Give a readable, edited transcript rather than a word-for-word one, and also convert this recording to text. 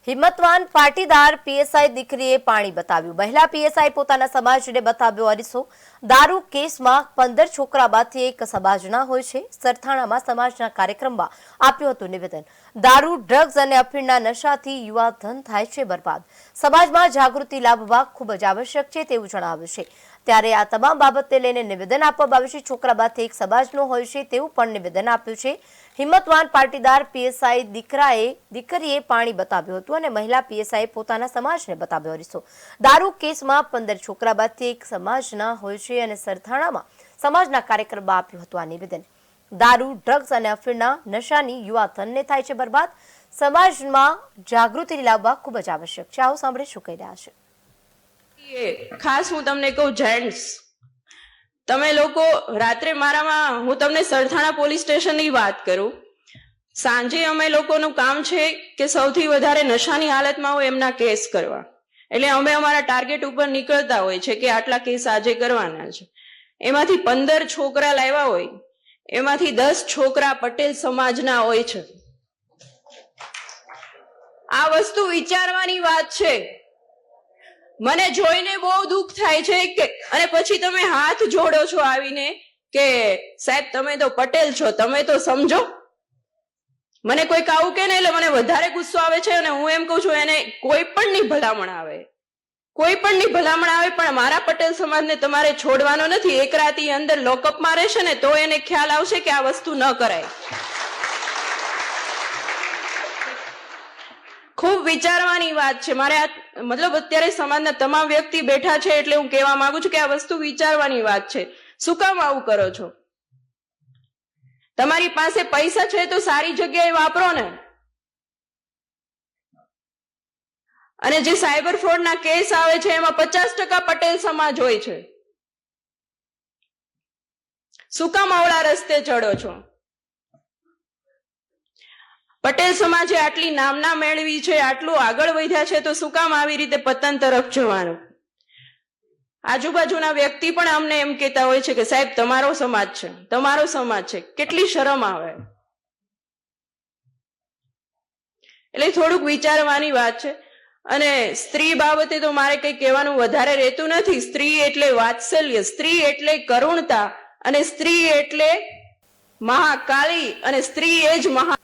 હિંમતવાન Patidar PSI દીકરીએ પાણી બતાવ્યું। મહિલા પીએસઆઈ પોતાના સમાજને બતાવ્યો અરીસો। દારૂ કેસમાં 15 છોકરા બાદથી એક સમાજના હોય છે। સરથાણામાં સમાજના કાર્યક્રમમાં આપ્યું હતું નિવેદન। દારૂ, ડ્રગ્સ અને અફીણના નશાથી યુવાધન થાય છે બરબાદ। સમાજમાં જાગૃતિ લાવવા ખૂબ જ આવશ્યક છે તેવું જણાવ્યું છે। ત્યારે આ તમામ બાબતને લઈને નિવેદન આપવામાં આવ્યું છે। છોકરા બાદથી એક સમાજનો હોય છે તેવું પણ નિવેદન આપ્યું છે। હિંમતવાન પાટીદાર પીએસઆઈ દીકરીએ પાણી બતાવ્યું હતું અને મહિલા પીએસઆઈ પોતાના સમાજને બતાવ્યો અરીસો। દારૂ કેસમાં 15 છોકરા બાદથી એક સમાજના હોય છે અને સરથાણામાં સમાજના કાર્યક્રમમાં આપ્યું હતું આ નિવેદન। દારૂ, ડ્રગ્સ અને અફીણના નશાની યુવાધનને થાય છે બરબાદ। સમાજમાં જાગૃતિ લાવવા ખૂબ જ આવશ્યક છે। આવો સાંભળે શું કહી રહ્યા છે। ખાસ હું તમને કહું, જેન્ટ્સ તમે લોકો રાત્રે મારામાં હું તમને સરથાણા પોલીસ સ્ટેશનની વાત કરું। સાંજે અમે લોકોનું કામ છે કે સૌથી વધારે નશાની હાલતમાં હોય એમના કેસ કરવા, એટલે અમે અમારા ટાર્ગેટ ઉપર નીકળતા હોય છે કે આટલા કેસ આજે કરવાના છે। એમાંથી 15 છોકરા લાવ્યા હોય, એમાંથી 10 છોકરા પટેલ સમાજના હોય છે। આ વસ્તુ વિચારવાની વાત છે। મને જોઈને બહુ દુઃખ થાય છે કે અને પછી તમે હાથ જોડો છો આવીને કે સાહેબ તમે તો પટેલ છો, તમે તો સમજો। મને કોઈક આવું કે ને એટલે મને વધારે ગુસ્સો આવે છે અને હું એમ કહું છું એને કોઈ પણની ભલામણ આવે, કોઈ પણની ભલામણ આવે, પણ મારા પટેલ સમાજને તમારે છોડવાનો નથી। એક રાતી અંદર લોકઅપમાં રહેશે ને તો એને ખ્યાલ આવશે કે આ વસ્તુ ન કરાય। ખૂબ વિચારવાની વાત છે। મારે આ મતલબ અત્યારે સમાજના તમામ વ્યક્તિ બેઠા છે એટલે હું કહેવા માંગુ છું કે આ વસ્તુ વિચારવાની વાત છે। શું કામ આવું કરો છો? તમારી પાસે પૈસા છે તો સારી જગ્યાએ વાપરો ને। અને જે સાયબર ફ્રોડના કેસ આવે છે એમાં 50% પટેલ સમાજ હોય છે। શું કામ અવળા રસ્તે ચડો છો? પટેલ સમાજે આટલી નામના મેળવી છે, આટલું આગળ વધ્યા છે, તો શું કામ આવી રીતે પતન તરફ જવાનું? આજુબાજુના વ્યક્તિ પણ અમને એમ કહેતા હોય છે કે સાહેબ તમારો સમાજ છે, તમારો સમાજ છે। કેટલી શરમ આવે! એટલે થોડુંક વિચારવાની વાત છે। અને સ્ત્રી બાબતે તો મારે કંઈ કહેવાનું વધારે રહેતું નથી। સ્ત્રી એટલે વાત્સલ્ય, સ્ત્રી એટલે કરુણતા, અને સ્ત્રી એટલે મહાકાળી, અને સ્ત્રી એ જ મહા